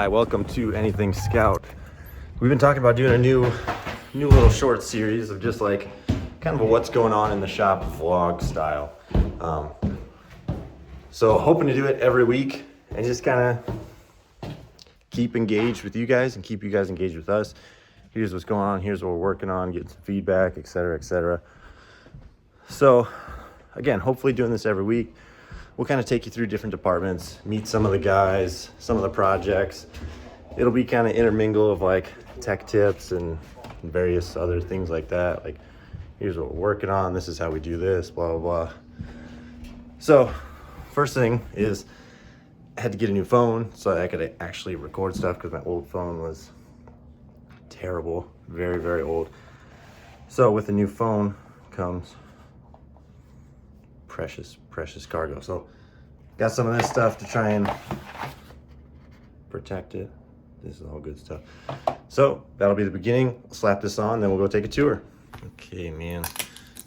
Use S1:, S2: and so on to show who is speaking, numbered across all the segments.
S1: Hi, welcome to Anything Scout. We've been talking about doing a new little short series of just like kind of a what's going on in the shop vlog style. So hoping to do it every week and just kind of keep engaged with you guys and keep you guys engaged with us. Here's what's going on, here's what we're working on, getting some feedback, etc., etc. So again, hopefully doing this every week. We'll kind of take you through different departments, meet some of the guys, some of the projects. It'll be kind of intermingle of like tech tips and various other things like that. Like, here's what we're working on, this is how we do this, blah, blah, blah. So, first thing is I had to get a new phone so I could actually record stuff because my old phone was terrible, very, very old. So with the new phone comes precious cargo. So got some of this stuff to try and protect it. This is all good stuff. So that'll be the beginning. I'll slap this on, then we'll go take a tour. Okay, man,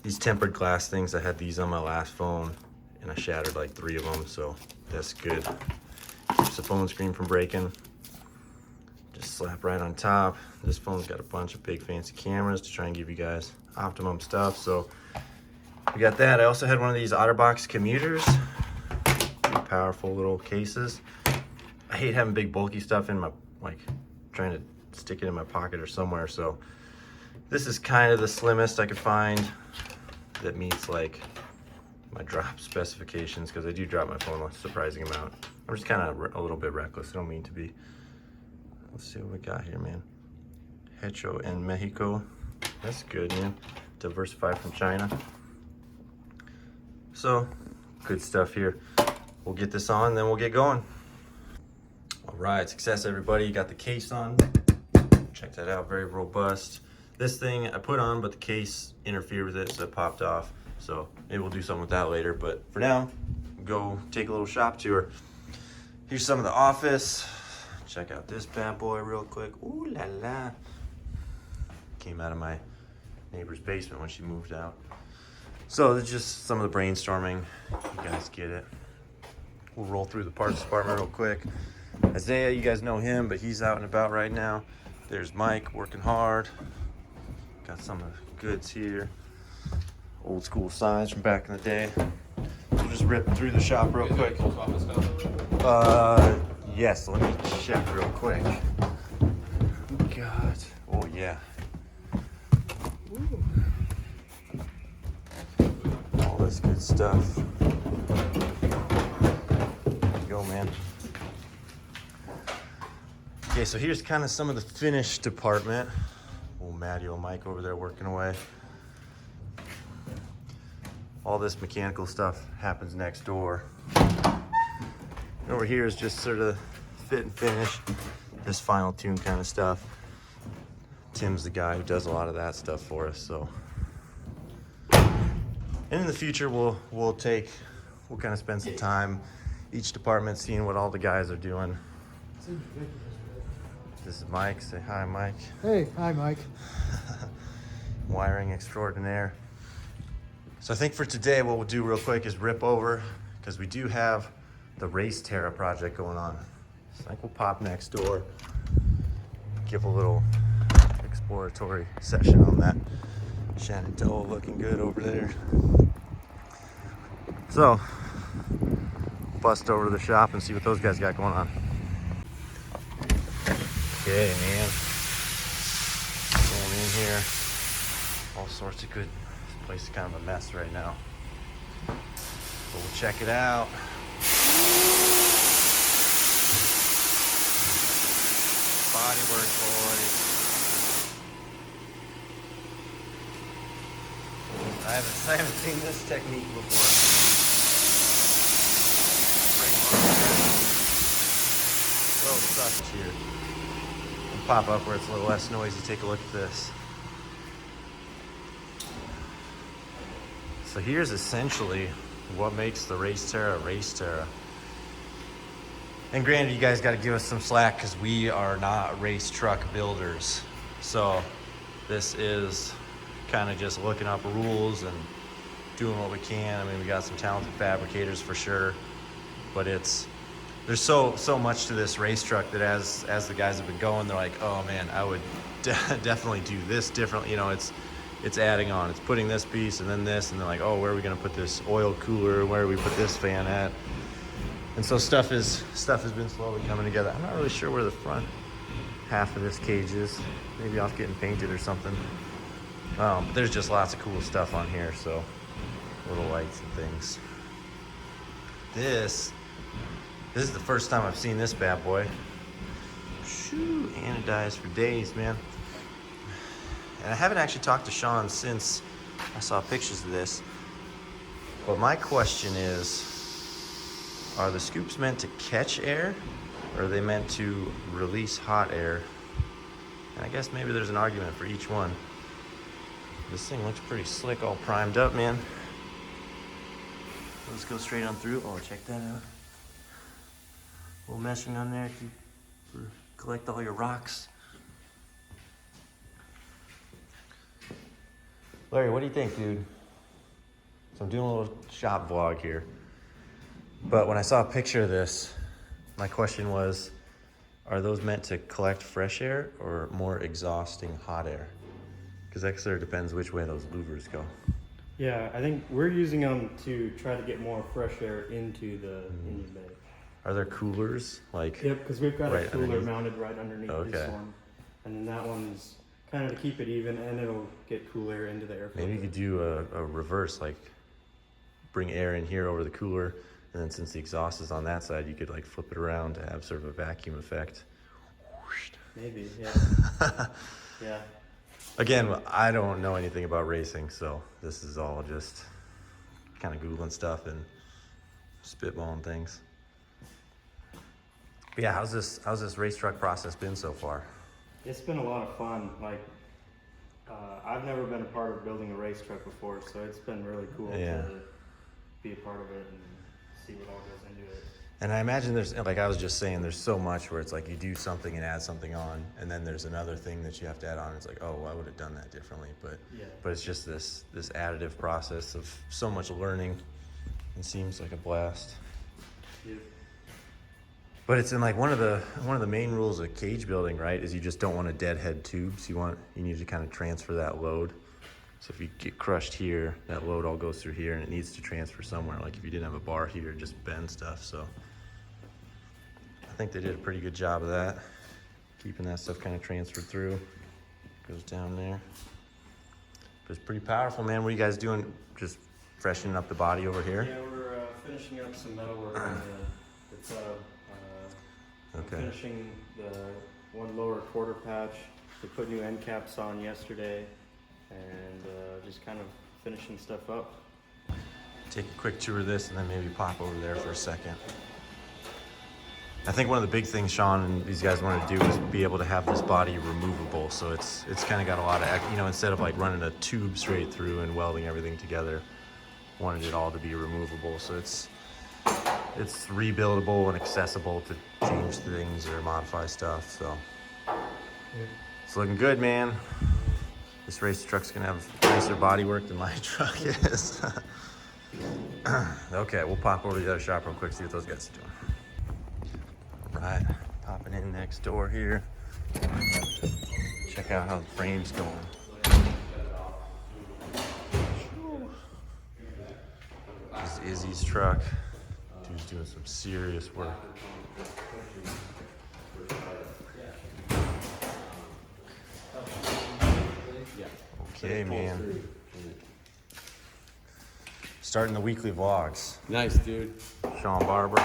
S1: these tempered glass things, I had these on my last phone and I shattered like 3 of them, so that's good. Keeps the phone screen from breaking. Just slap right on top. This phone's got a bunch of big fancy cameras to try and give you guys optimum stuff. So we got that. I also had one of these OtterBox commuters. Pretty powerful little cases. I hate having big bulky stuff in my, like trying to stick it in my pocket or somewhere. So this is kind of the slimmest I could find that meets like my drop specifications, because I do drop my phone a surprising amount. I'm just kind of a little bit reckless. I don't mean to be. Let's see what we got here, man. Hecho in Mexico. That's good, man. Diversified from China. So, good stuff here. We'll get this on, then we'll get going. All right, success everybody. Got the case on. Check that out, very robust. This thing I put on, but the case interfered with it, so it popped off. So maybe we'll do something with that later. But for now, go take a little shop tour. Here's some of the office. Check out this bad boy real quick. Ooh la la. Came out of my neighbor's basement when she moved out. So it's just some of the brainstorming. You guys get it. We'll roll through the parts department real quick. Isaiah, you guys know him, but he's out and about right now. There's Mike working hard. Got some of the goods here. Old school signs from back in the day. We'll just rip through the shop real quick. Yes, let me check real quick. God. Oh yeah. All this good stuff. There you go, man. Okay, so here's kind of some of the finished department. Old Matty, old Mike over there working away. All this mechanical stuff happens next door. And over here is just sort of fit and finish, this final tune kind of stuff. Tim's the guy who does a lot of that stuff for us. So, and in the future, we'll kind of spend some time each department seeing what all the guys are doing. This is Mike. Say hi, Mike.
S2: Hey, hi, Mike.
S1: Wiring extraordinaire. So I think for today, what we'll do real quick is rip over, because we do have the race Terra project going on. So I think we'll pop next door, give a little exploratory session on that. Shenandoah looking good over there. So, bust over to the shop and see what those guys got going on. Okay, man. Going in here. All sorts of good. This place is kind of a mess right now. But we'll check it out. Bodywork, boys. I haven't seen this technique before. So sucks here. We'll pop up where it's a little less noisy. Take a look at this. So here's essentially what makes the race Terra. And granted, you guys got to give us some slack because we are not race truck builders. So this is kind of just looking up rules and doing what we can. I mean, we got some talented fabricators for sure, but it's there's so much to this race truck that as the guys have been going, they're like, oh man, I would definitely do this differently. You know, it's adding on, it's putting this piece and then this, and they're like, oh, where are we gonna put this oil cooler? Where do we put this fan at? And so stuff has been slowly coming together. I'm not really sure where the front half of this cage is. Maybe off getting painted or something. But there's just lots of cool stuff on here, so little lights and things. This is the first time I've seen this bad boy. Shoo, anodized for days, man. And I haven't actually talked to Sean since I saw pictures of this. But my question is, are the scoops meant to catch air, or are they meant to release hot air? And I guess maybe there's an argument for each one. This thing looks pretty slick, all primed up, man. Let's go straight on through. Oh, check that out. A little meshing on there to collect all your rocks. Larry, what do you think, dude? So I'm doing a little shop vlog here. But when I saw a picture of this, my question was, are those meant to collect fresh air or more exhausting hot air? Because that sort of depends which way those louvers go.
S2: Yeah, I think we're using them to try to get more fresh air into the engine bay.
S1: Are there coolers? Like,
S2: yep, because we've got
S1: right
S2: a cooler
S1: underneath?
S2: mounted right underneath this one. And then that one's kind of to keep it even, and it'll get cool air into the air filter.
S1: Maybe you could do a reverse, like bring air in here over the cooler, and then since the exhaust is on that side, you could like flip it around to have sort of a vacuum effect.
S2: Maybe, yeah. Yeah.
S1: Again, I don't know anything about racing, so this is all just kind of Googling stuff and spitballing things. But yeah, how's this race truck process been so far?
S2: It's been a lot of fun. Like, I've never been a part of building a race truck before, so it's been really cool to be a part of it and see what all goes into it.
S1: And I imagine there's, like I was just saying, there's so much where it's like you do something and add something on, and then there's another thing that you have to add on. It's like, oh, I would have done that differently. But it's just this additive process of so much learning. It seems like a blast.
S2: Yeah.
S1: But it's in like one of the main rules of cage building, right? Is you just don't want to deadhead tubes. You need to kind of transfer that load. So if you get crushed here, that load all goes through here, and it needs to transfer somewhere. Like if you didn't have a bar here, it just bend stuff. So I think they did a pretty good job of that, keeping that stuff kind of transferred through. Goes down there. But it's pretty powerful, man. What are you guys doing? Just freshening up the body over here?
S2: Yeah, we're finishing up some metal work on the tub.
S1: Okay.
S2: Finishing the one lower quarter patch. We put new end caps on yesterday, and just kind of finishing stuff up.
S1: Take a quick tour of this and then maybe pop over there for a second. I think one of the big things Sean and these guys wanted to do is be able to have this body removable. So it's kind of got a lot of, you know, instead of like running a tube straight through and welding everything together, wanted it all to be removable. So it's rebuildable and accessible to change things or modify stuff. So it's looking good, man. This race truck's gonna have nicer bodywork than my truck is. Okay, we'll pop over to the other shop real quick, see what those guys are doing. All right, popping in next door here. Check out how the frame's going. This is Izzy's truck. Dude's doing some serious work. Okay, man. Starting the weekly vlogs.
S3: Nice, dude.
S1: Sean Barber,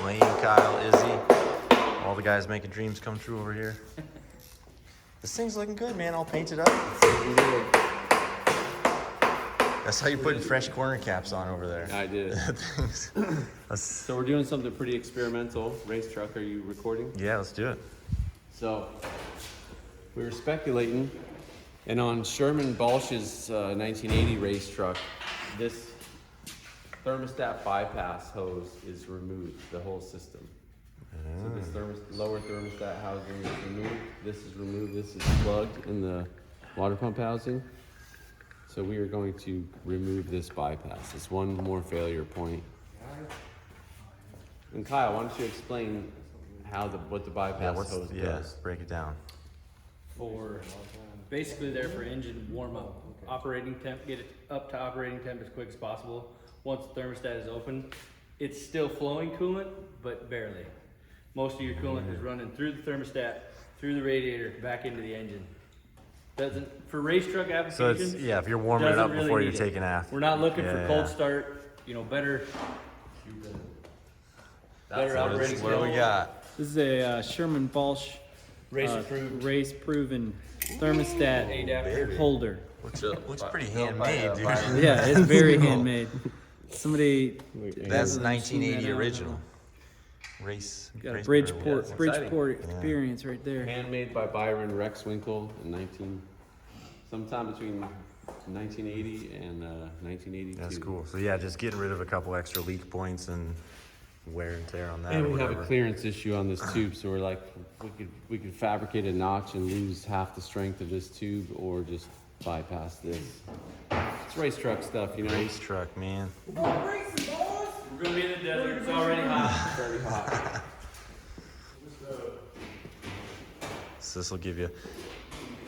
S1: Lane, Kyle, Izzy, all the guys making dreams come true over here. This thing's looking good, man. All painted up. That's how you put fresh corner caps on over there.
S3: I did. So we're doing something pretty experimental. Race truck, are you recording?
S1: Yeah, let's do it.
S3: So we were speculating, and on Sherman Balch's 1980 race truck, this thermostat bypass hose is removed, the whole system. So this lower thermostat housing is removed. This is removed. This is plugged in the water pump housing. So we are going to remove this bypass. It's one more failure point. And Kyle, why don't you explain what the bypass hose does?
S1: Break it down.
S4: For basically there for engine warm up, operating temp, get it up to operating temp as quick as possible. Once the thermostat is open, it's still flowing coolant, but barely. Most of your coolant is running through the thermostat, through the radiator, back into the engine. Doesn't, for race truck
S1: So
S4: applications.
S1: it's, if you're warming it
S4: doesn't
S1: up
S4: really
S1: before you're
S4: need it.
S1: taking off.
S4: We're not looking for
S1: Yeah,
S4: cold
S1: yeah.
S4: start, better
S3: That's
S4: operating.
S1: What do we got?
S5: This is a Sherman Balch
S4: Race approved.
S5: race proven thermostat
S4: Adapter.
S5: holder.
S1: Looks pretty handmade, dude.
S5: Yeah, it's very handmade. Somebody
S1: That's
S5: hasn't
S1: 1980
S5: seen that out.
S1: original. Race.
S5: Got a
S1: race
S5: Bridgeport
S1: brew.
S5: Bridgeport experience right there.
S3: Handmade by Byron Rexwinkle in sometime between 1980 and 1982.
S1: That's cool. So yeah, just getting rid of a couple extra leak points and wear and tear on that.
S3: And
S1: or
S3: we have a
S1: whatever.
S3: clearance issue on this tube, so we're like, we could fabricate a notch and lose half the strength of this tube, or just bypass this. It's race truck stuff,
S1: Race truck, man.
S4: We're gonna be in the desert. It's already hot.
S3: It's very hot.
S1: So this will give you.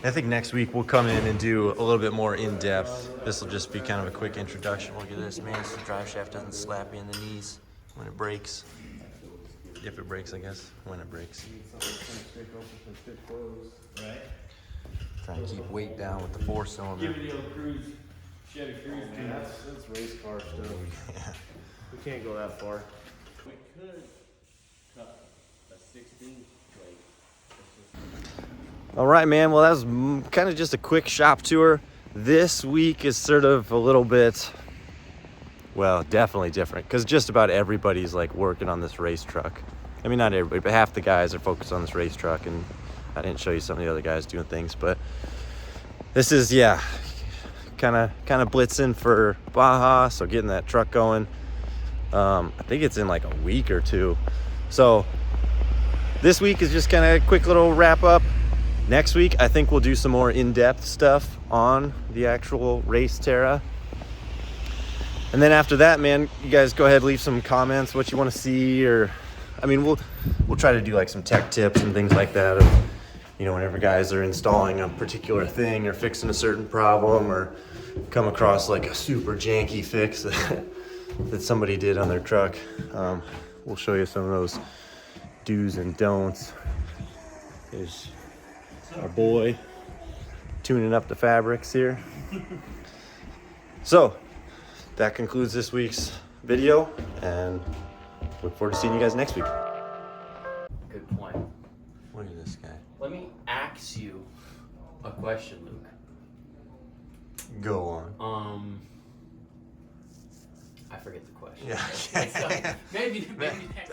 S1: I think next week we'll come in and do a little bit more in depth. This will just be kind of a quick introduction. Look at this, man. So the drive shaft doesn't slap you in the knees when it breaks. If it breaks, I guess. When it breaks.
S2: Right?
S1: Trying to keep weight down with the 4-cylinder.
S4: Give me the old cruise, Chevy Cruise.
S2: Man, that's race car stuff.
S1: Yeah.
S2: We can't go that far.
S4: We could cut a 16 plate.
S1: All right, man. Well, that was kind of just a quick shop tour. This week is sort of a little bit, well, definitely different because just about everybody's like working on this race truck. I mean, not everybody, but half the guys are focused on this race truck, and I didn't show you some of the other guys doing things, but this is, kind of blitzing for Baja, so getting that truck going. I think it's in like a week or two. So this week is just kind of a quick little wrap up. Next week, I think we'll do some more in-depth stuff on the actual race Terra. And then after that, man, you guys go ahead, leave some comments, what you want to see, or, I mean, we'll try to do like some tech tips and things like that. Of, whenever guys are installing a particular thing or fixing a certain problem, or come across like a super janky fix that somebody did on their truck, we'll show you some of those do's and don'ts. There's our boy tuning up the fabrics here. So that concludes this week's video, and look forward to seeing you guys next week.
S6: Good point.
S1: Look at this guy.
S6: Let me ask you a question, Luke.
S1: Go on.
S6: I forget the question.
S1: Yeah.
S6: So maybe next